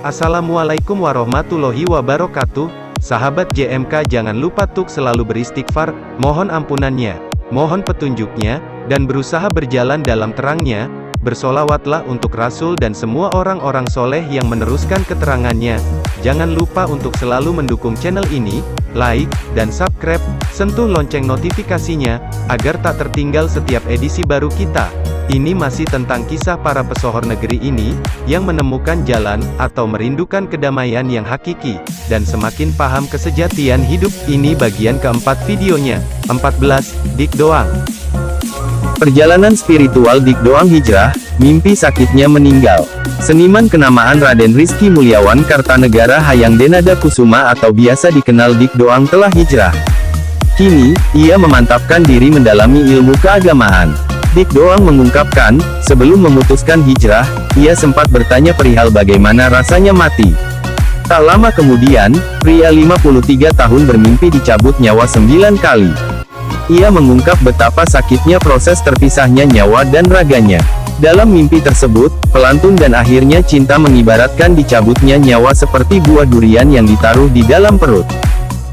Assalamualaikum warahmatullahi wabarakatuh. Sahabat JMK, jangan lupa untuk selalu beristighfar, mohon ampunannya, mohon petunjuknya, dan berusaha berjalan dalam terangnya. Bersolawatlah untuk Rasul dan semua orang-orang soleh yang meneruskan keterangannya. Jangan lupa untuk selalu mendukung channel ini, like, dan subscribe, sentuh lonceng notifikasinya, agar tak tertinggal setiap edisi baru kita. Ini masih tentang kisah para pesohor negeri ini, yang menemukan jalan, atau merindukan kedamaian yang hakiki, dan semakin paham kesejatian hidup. Ini bagian keempat videonya. 14, Dik Doang. Perjalanan spiritual Dik Doang hijrah, mimpi sakitnya meninggal. Seniman kenamaan Raden Rizky Mulyawan Kartanegara Hayang Denada Kusuma atau biasa dikenal Dik Doang telah hijrah. Kini, ia memantapkan diri mendalami ilmu keagamaan. Dik Doang mengungkapkan, sebelum memutuskan hijrah, ia sempat bertanya perihal bagaimana rasanya mati. Tak lama kemudian, pria 53 tahun bermimpi dicabut nyawa 9 kali. Ia mengungkap betapa sakitnya proses terpisahnya nyawa dan raganya. Dalam mimpi tersebut, pelantun dan akhirnya cinta mengibaratkan dicabutnya nyawa seperti buah durian yang ditaruh di dalam perut.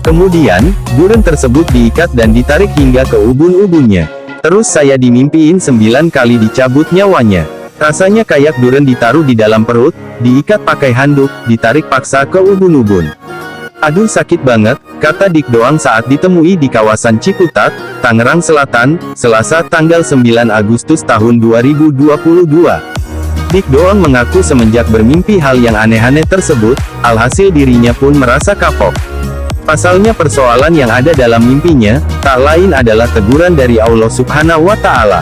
Kemudian, durian tersebut diikat dan ditarik hingga ke ubun-ubunnya. Terus saya dimimpiin 9 kali dicabut nyawanya. Rasanya kayak durian ditaruh di dalam perut, diikat pakai handuk, ditarik paksa ke ubun-ubun. Aduh sakit banget, kata Dik Doang saat ditemui di kawasan Ciputat, Tangerang Selatan, Selasa tanggal 9 Agustus tahun 2022. Dik Doang mengaku semenjak bermimpi hal yang aneh-aneh tersebut, alhasil dirinya pun merasa kapok. Pasalnya persoalan yang ada dalam mimpinya, tak lain adalah teguran dari Allah Subhanahu wa Ta'ala.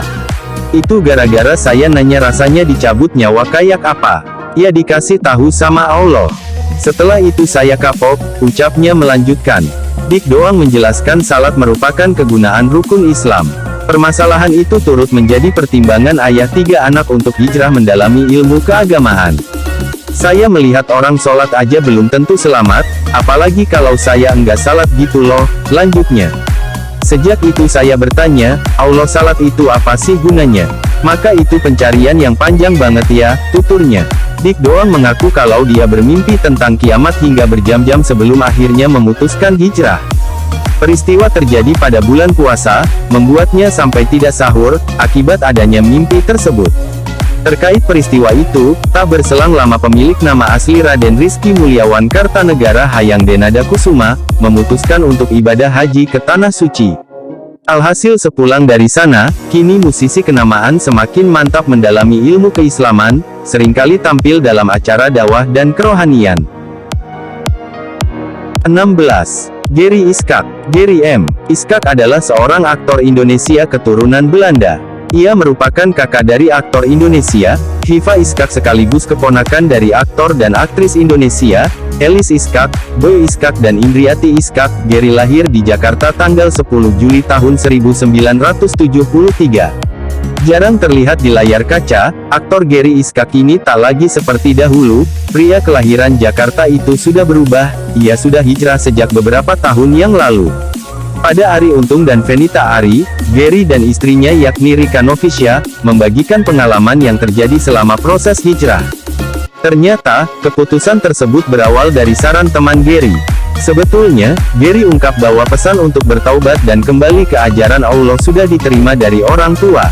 Itu gara-gara saya nanya rasanya dicabut nyawa kayak apa. Ya dikasih tahu sama Allah. Setelah itu saya kapok, ucapnya melanjutkan. Dik Doang menjelaskan salat merupakan kegunaan rukun Islam. Permasalahan itu turut menjadi pertimbangan ayah 3 anak untuk hijrah mendalami ilmu keagamaan. Saya melihat orang sholat aja belum tentu selamat, apalagi kalau saya enggak salat gitu loh, lanjutnya. Sejak itu saya bertanya, Allah salat itu apa sih gunanya? Maka itu pencarian yang panjang banget ya, tuturnya. Dik Doang mengaku kalau dia bermimpi tentang kiamat hingga berjam-jam sebelum akhirnya memutuskan hijrah. Peristiwa terjadi pada bulan puasa, membuatnya sampai tidak sahur, akibat adanya mimpi tersebut. Terkait peristiwa itu, tak berselang lama pemilik nama asli Raden Rizky Mulyawan Kartanegara Hayang Denada Kusuma, memutuskan untuk ibadah haji ke Tanah Suci. Alhasil sepulang dari sana, kini musisi kenamaan semakin mantap mendalami ilmu keislaman, seringkali tampil dalam acara dakwah dan kerohanian. 16. Gary Iskak. Gary M. Iskak adalah seorang aktor Indonesia keturunan Belanda. Ia merupakan kakak dari aktor Indonesia, Hiva Iskak sekaligus keponakan dari aktor dan aktris Indonesia, Elis Iskak, Boy Iskak dan Indriati Iskak. Gary lahir di Jakarta tanggal 10 Juli tahun 1973. Jarang terlihat di layar kaca, aktor Gary Iskak ini tak lagi seperti dahulu. Pria kelahiran Jakarta itu sudah berubah, ia sudah hijrah sejak beberapa tahun yang lalu. Pada Arie Untung dan Fenita Arie, Gary dan istrinya yakni Rika Novicia, membagikan pengalaman yang terjadi selama proses hijrah. Ternyata, keputusan tersebut berawal dari saran teman Gary. Sebetulnya, Gary ungkap bahwa pesan untuk bertaubat dan kembali ke ajaran Allah sudah diterima dari orang tua.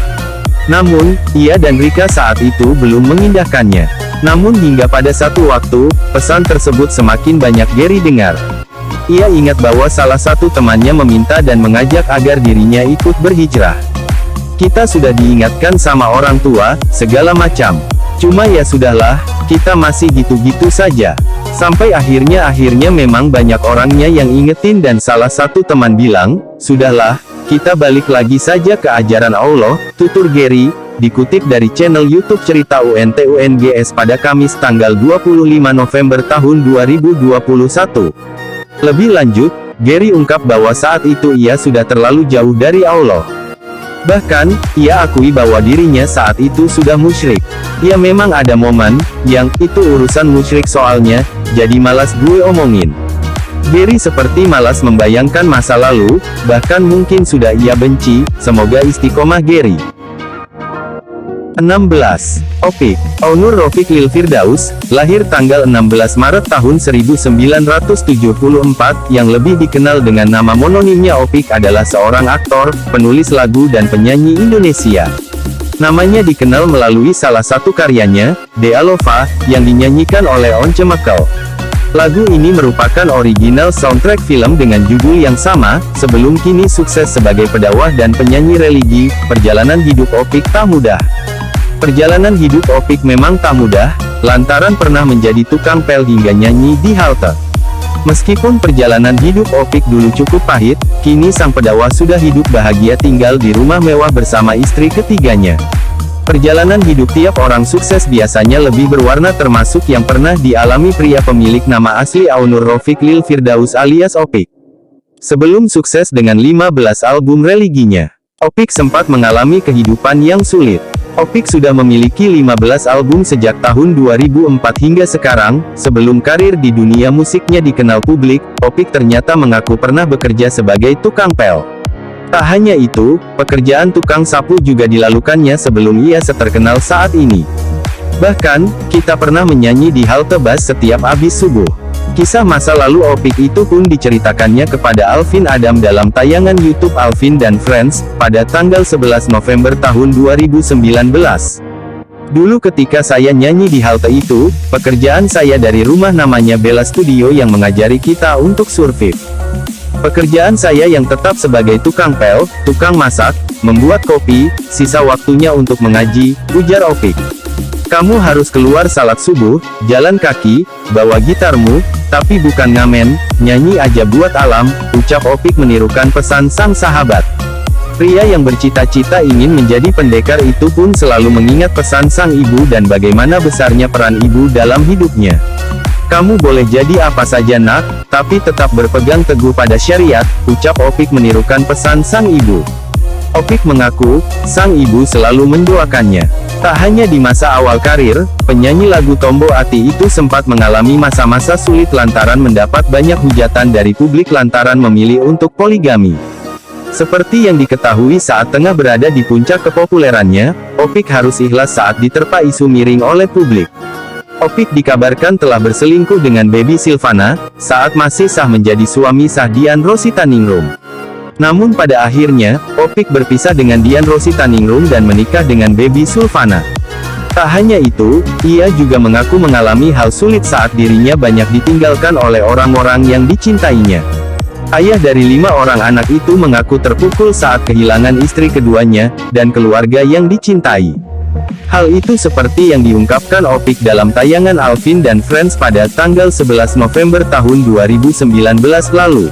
Namun, ia dan Rika saat itu belum mengindahkannya. Namun hingga pada satu waktu, pesan tersebut semakin banyak Gary dengar. Ia ingat bahwa salah satu temannya meminta dan mengajak agar dirinya ikut berhijrah. Kita sudah diingatkan sama orang tua, segala macam. Cuma ya sudahlah, kita masih gitu-gitu saja. Sampai akhirnya memang banyak orangnya yang ingetin dan salah satu teman bilang, sudahlah, kita balik lagi saja ke ajaran Allah, tutur Gary, dikutip dari channel YouTube Cerita UNTUNGS pada Kamis tanggal 25 November tahun 2021. Lebih lanjut, Gary ungkap bahwa saat itu ia sudah terlalu jauh dari Allah. Bahkan, ia akui bahwa dirinya saat itu sudah musyrik. Ya memang ada momen, yang, itu urusan musyrik soalnya, jadi malas gue omongin. Gary seperti malas membayangkan masa lalu, bahkan mungkin sudah ia benci, semoga istiqomah Gary. 16. Opik Aunur Rafiq Lil Firdaus, lahir tanggal 16 Maret tahun 1974, yang lebih dikenal dengan nama mononimnya Opik adalah seorang aktor, penulis lagu dan penyanyi Indonesia. Namanya dikenal melalui salah satu karyanya, Dea Lova, yang dinyanyikan oleh Once Mekel. Lagu ini merupakan original soundtrack film dengan judul yang sama, sebelum kini sukses sebagai pedakwah dan penyanyi religi. Perjalanan hidup Opik tak mudah. Perjalanan hidup Opik memang tak mudah, lantaran pernah menjadi tukang pel hingga nyanyi di halte. Meskipun perjalanan hidup Opik dulu cukup pahit, kini sang pedakwah sudah hidup bahagia tinggal di rumah mewah bersama istri ketiganya. Perjalanan hidup tiap orang sukses biasanya lebih berwarna, termasuk yang pernah dialami pria pemilik nama asli Aunur Rafiq Lil Firdaus alias Opik. Sebelum sukses dengan 15 album religinya, Opik sempat mengalami kehidupan yang sulit. Opik sudah memiliki 15 album sejak tahun 2004 hingga sekarang. Sebelum karir di dunia musiknya dikenal publik, Opik ternyata mengaku pernah bekerja sebagai tukang pel. Tak hanya itu, pekerjaan tukang sapu juga dilakukannya sebelum ia seterkenal saat ini. Bahkan, kita pernah menyanyi di halte bus setiap habis subuh. Kisah masa lalu Opik itu pun diceritakannya kepada Alvin Adam dalam tayangan YouTube Alvin dan Friends, pada tanggal 11 November tahun 2019. Dulu ketika saya nyanyi di halte itu, pekerjaan saya dari rumah namanya Bella Studio yang mengajari kita untuk survive. Pekerjaan saya yang tetap sebagai tukang pel, tukang masak, membuat kopi, sisa waktunya untuk mengaji, ujar Opik. Kamu harus keluar salat subuh, jalan kaki, bawa gitarmu, tapi bukan ngamen, nyanyi aja buat alam, ucap Opik menirukan pesan sang sahabat. Pria yang bercita-cita ingin menjadi pendekar itu pun selalu mengingat pesan sang ibu dan bagaimana besarnya peran ibu dalam hidupnya. Kamu boleh jadi apa saja nak, tapi tetap berpegang teguh pada syariat, ucap Opik menirukan pesan sang ibu. Opik mengaku, sang ibu selalu mendoakannya. Tak hanya di masa awal karir, penyanyi lagu Tombo Ati itu sempat mengalami masa-masa sulit lantaran mendapat banyak hujatan dari publik lantaran memilih untuk poligami. Seperti yang diketahui saat tengah berada di puncak kepopulerannya, Opik harus ikhlas saat diterpa isu miring oleh publik. Opik dikabarkan telah berselingkuh dengan Baby Silvana, saat masih sah menjadi suami sah Dian Rositaningrum. Namun pada akhirnya, Opik berpisah dengan Dian Rositaningrum dan menikah dengan Baby Silvana. Tak hanya itu, ia juga mengaku mengalami hal sulit saat dirinya banyak ditinggalkan oleh orang-orang yang dicintainya. Ayah dari 5 orang anak itu mengaku terpukul saat kehilangan istri keduanya, dan keluarga yang dicintai. Hal itu seperti yang diungkapkan Opik dalam tayangan Alvin dan Friends pada tanggal 11 November tahun 2019 lalu.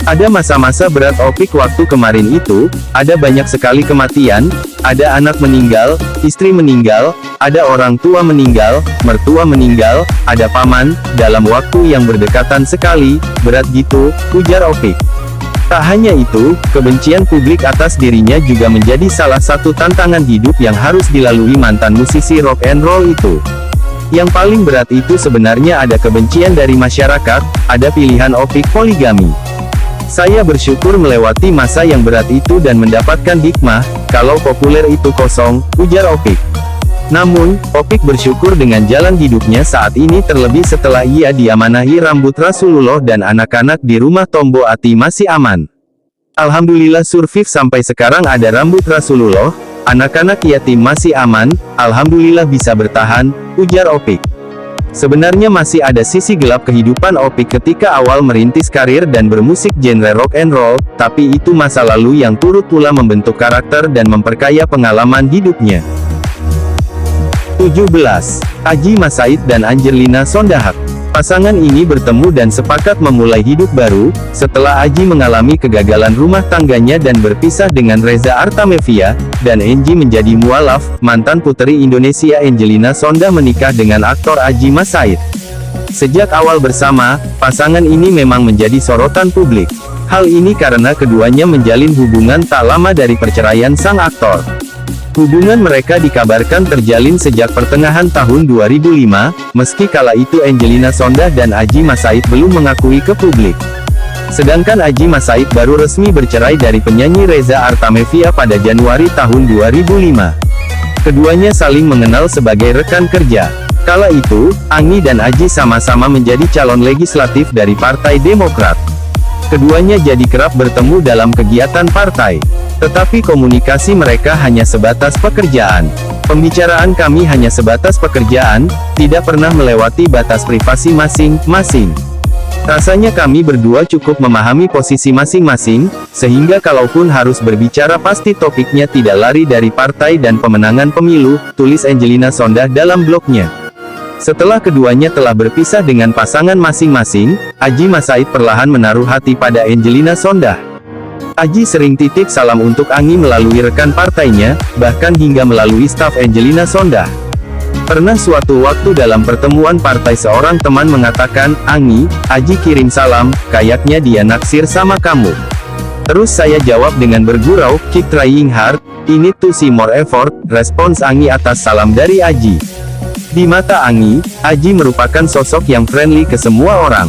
Ada masa-masa berat Opik waktu kemarin itu, ada banyak sekali kematian, ada anak meninggal, istri meninggal, ada orang tua meninggal, mertua meninggal, ada paman, dalam waktu yang berdekatan sekali, berat gitu, ujar Opik. Tak hanya itu, kebencian publik atas dirinya juga menjadi salah satu tantangan hidup yang harus dilalui mantan musisi rock and roll itu. Yang paling berat itu sebenarnya ada kebencian dari masyarakat, ada pilihan Opik poligami. Saya bersyukur melewati masa yang berat itu dan mendapatkan hikmah, kalau populer itu kosong, ujar Opik. Namun, Opik bersyukur dengan jalan hidupnya saat ini terlebih setelah ia diamanahi rambut Rasulullah dan anak-anak di rumah Tombo Ati masih aman. Alhamdulillah survive sampai sekarang ada rambut Rasulullah, anak-anak yatim masih aman, alhamdulillah bisa bertahan, ujar Opik. Sebenarnya masih ada sisi gelap kehidupan Opik ketika awal merintis karir dan bermusik genre rock and roll, tapi itu masa lalu yang turut pula membentuk karakter dan memperkaya pengalaman hidupnya. 17. Adji Massaid dan Angelina Sondahak. Pasangan ini bertemu dan sepakat memulai hidup baru, setelah Adji mengalami kegagalan rumah tangganya dan berpisah dengan Reza Artamevia, dan Angie menjadi mualaf. Mantan puteri Indonesia Angelina Sondakh menikah dengan aktor Adji Massaid. Sejak awal bersama, pasangan ini memang menjadi sorotan publik. Hal ini karena keduanya menjalin hubungan tak lama dari perceraian sang aktor. Hubungan mereka dikabarkan terjalin sejak pertengahan tahun 2005, meski kala itu Angelina Sondakh dan Adji Massaid belum mengakui ke publik. Sedangkan Adji Massaid baru resmi bercerai dari penyanyi Reza Artamevia pada Januari tahun 2005. Keduanya saling mengenal sebagai rekan kerja. Kala itu, Angi dan Aji sama-sama menjadi calon legislatif dari Partai Demokrat. Keduanya jadi kerap bertemu dalam kegiatan partai. Tetapi komunikasi mereka hanya sebatas pekerjaan. Pembicaraan kami hanya sebatas pekerjaan, tidak pernah melewati batas privasi masing-masing. Rasanya kami berdua cukup memahami posisi masing-masing, sehingga kalaupun harus berbicara pasti topiknya tidak lari dari partai dan pemenangan pemilu, tulis Angelina Sondah dalam blognya. Setelah keduanya telah berpisah dengan pasangan masing-masing, Aji Masaid perlahan menaruh hati pada Angelina Sondah. Aji sering titip salam untuk Angi melalui rekan partainya, bahkan hingga melalui staf Angelina Sondah. Pernah suatu waktu dalam pertemuan partai seorang teman mengatakan, "Angi, Aji kirim salam, kayaknya dia naksir sama kamu." Terus saya jawab dengan bergurau, "Keep trying hard, in need to see more effort," respons Angi atas salam dari Aji. Di mata Angi, Aji merupakan sosok yang friendly ke semua orang.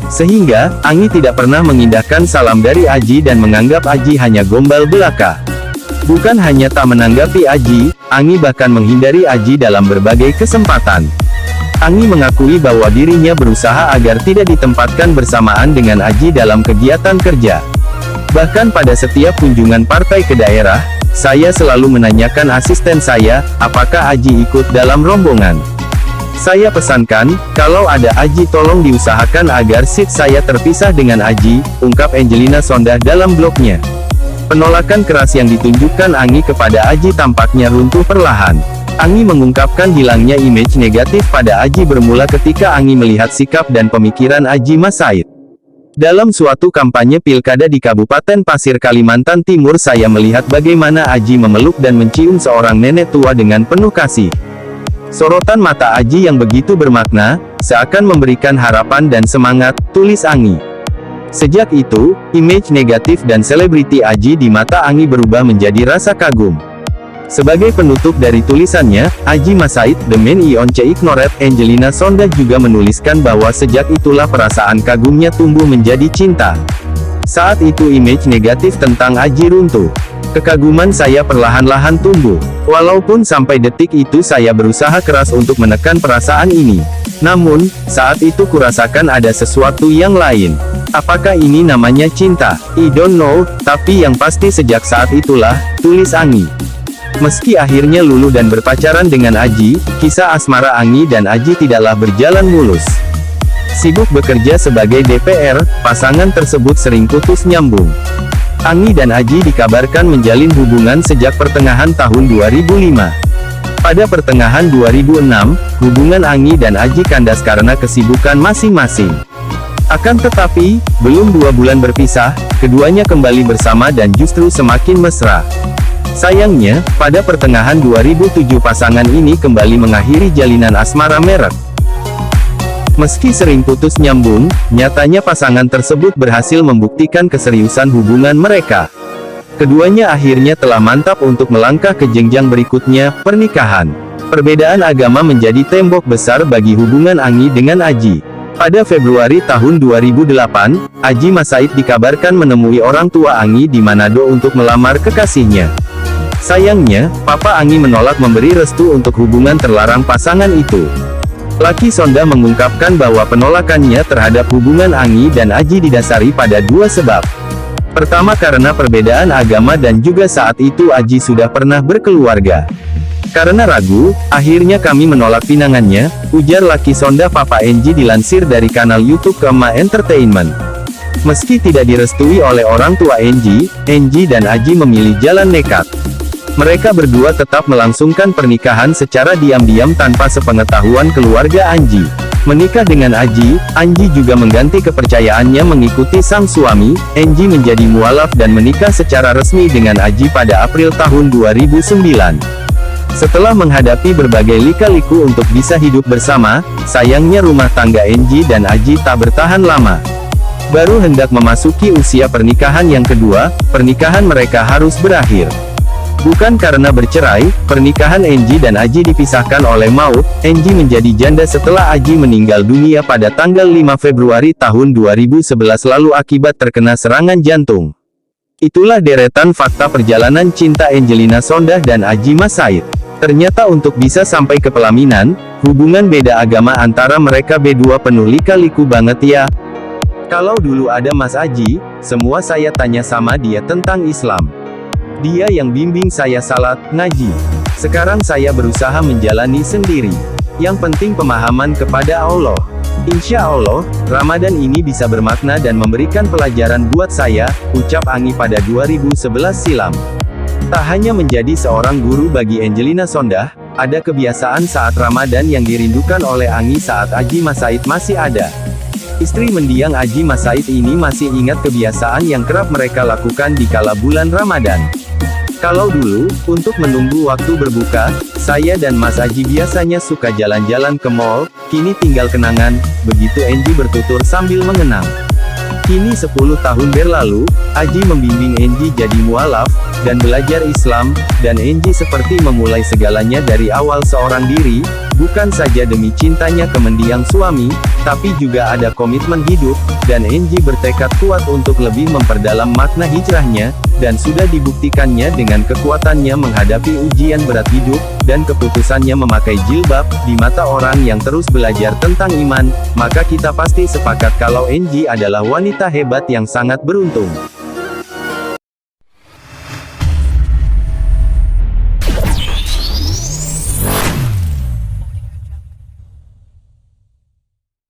Sehingga, Angi tidak pernah mengindahkan salam dari Aji dan menganggap Aji hanya gombal belaka. Bukan hanya tak menanggapi Aji, Angi bahkan menghindari Aji dalam berbagai kesempatan. Angi mengakui bahwa dirinya berusaha agar tidak ditempatkan bersamaan dengan Aji dalam kegiatan kerja. Bahkan pada setiap kunjungan partai ke daerah, saya selalu menanyakan asisten saya, apakah Aji ikut dalam rombongan. Saya pesankan, kalau ada Aji tolong diusahakan agar seat saya terpisah dengan Aji, ungkap Angelina Sondah dalam blognya. Penolakan keras yang ditunjukkan Angi kepada Aji tampaknya runtuh perlahan. Angi mengungkapkan hilangnya image negatif pada Aji bermula ketika Angi melihat sikap dan pemikiran Aji Masaid. Dalam suatu kampanye pilkada di Kabupaten Pasir Kalimantan Timur, saya melihat bagaimana Aji memeluk dan mencium seorang nenek tua dengan penuh kasih. Sorotan mata Aji yang begitu bermakna, seakan memberikan harapan dan semangat, tulis Angi. Sejak itu, image negatif dan selebriti Aji di mata Angi berubah menjadi rasa kagum. Sebagai penutup dari tulisannya, Aji Masaid, The Man Eonce Ignored, Angelina Sondah juga menuliskan bahwa sejak itulah perasaan kagumnya tumbuh menjadi cinta. Saat itu image negatif tentang Aji runtuh. Kekaguman saya perlahan-lahan tumbuh. Walaupun sampai detik itu saya berusaha keras untuk menekan perasaan ini. Namun, saat itu kurasakan ada sesuatu yang lain. Apakah ini namanya cinta? I don't know, tapi yang pasti sejak saat itulah, tulis Angi. Meski akhirnya luluh dan berpacaran dengan Aji, kisah asmara Angi dan Aji tidaklah berjalan mulus. Sibuk bekerja sebagai DPR, pasangan tersebut sering putus nyambung. Angi dan Aji dikabarkan menjalin hubungan sejak pertengahan tahun 2005. Pada pertengahan 2006, hubungan Angi dan Aji kandas karena kesibukan masing-masing. Akan tetapi, belum 2 bulan berpisah, keduanya kembali bersama dan justru semakin mesra. Sayangnya, pada pertengahan 2007 pasangan ini kembali mengakhiri jalinan asmara merek. Meski sering putus nyambung, nyatanya pasangan tersebut berhasil membuktikan keseriusan hubungan mereka. Keduanya akhirnya telah mantap untuk melangkah ke jenjang berikutnya, pernikahan. Perbedaan agama menjadi tembok besar bagi hubungan Angi dengan Aji. Pada Februari tahun 2008, Aji Masaid dikabarkan menemui orang tua Angi di Manado untuk melamar kekasihnya. Sayangnya, Papa Angi menolak memberi restu untuk hubungan terlarang pasangan itu. Laki Sondah mengungkapkan bahwa penolakannya terhadap hubungan Angi dan Aji didasari pada 2 sebab. Pertama karena perbedaan agama dan juga saat itu Aji sudah pernah berkeluarga. Karena ragu, akhirnya kami menolak pinangannya, ujar laki Sondah Papa Enji dilansir dari kanal YouTube Kema Entertainment. Meski tidak direstui oleh orang tua Enji dan Aji memilih jalan nekat. Mereka berdua tetap melangsungkan pernikahan secara diam-diam tanpa sepengetahuan keluarga Anji. Menikah dengan Aji juga mengganti kepercayaannya mengikuti sang suami. Enji menjadi mualaf dan menikah secara resmi dengan Aji pada April tahun 2009. Setelah menghadapi berbagai lika-liku untuk bisa hidup bersama, sayangnya rumah tangga Enji dan Aji tak bertahan lama. Baru hendak memasuki usia pernikahan yang kedua, pernikahan mereka harus berakhir. Bukan karena bercerai, pernikahan Enji dan Aji dipisahkan oleh maut. Enji menjadi janda setelah Aji meninggal dunia pada tanggal 5 Februari tahun 2011 lalu akibat terkena serangan jantung. Itulah deretan fakta perjalanan cinta Angelina Sondah dan Aji Masaid. Ternyata untuk bisa sampai ke pelaminan, hubungan beda agama antara mereka berdua penuh lika-liku banget ya. Kalau dulu ada Mas Aji, semua saya tanya sama dia tentang Islam. Dia yang bimbing saya salat, ngaji. Sekarang saya berusaha menjalani sendiri. Yang penting pemahaman kepada Allah. Insya Allah, Ramadan ini bisa bermakna dan memberikan pelajaran buat saya, ucap Angi pada 2011 silam. Tak hanya menjadi seorang guru bagi Angelina Sondakh, ada kebiasaan saat Ramadan yang dirindukan oleh Angi saat Aji Mas Said masih ada. Istri mendiang Aji Mas Said ini masih ingat kebiasaan yang kerap mereka lakukan di kala bulan Ramadan. Kalau dulu, untuk menunggu waktu berbuka, saya dan Mas Aji biasanya suka jalan-jalan ke mall, kini tinggal kenangan, begitu Angie bertutur sambil mengenang. Kini 10 tahun berlalu, Aji membimbing Angie jadi mualaf, dan belajar Islam, dan Angie seperti memulai segalanya dari awal seorang diri, bukan saja demi cintanya ke mendiang suami, tapi juga ada komitmen hidup, dan Angie bertekad kuat untuk lebih memperdalam makna hijrahnya, dan sudah dibuktikannya dengan kekuatannya menghadapi ujian berat hidup, dan keputusannya memakai jilbab, di mata orang yang terus belajar tentang iman, maka kita pasti sepakat kalau Angie adalah wanita hebat yang sangat beruntung.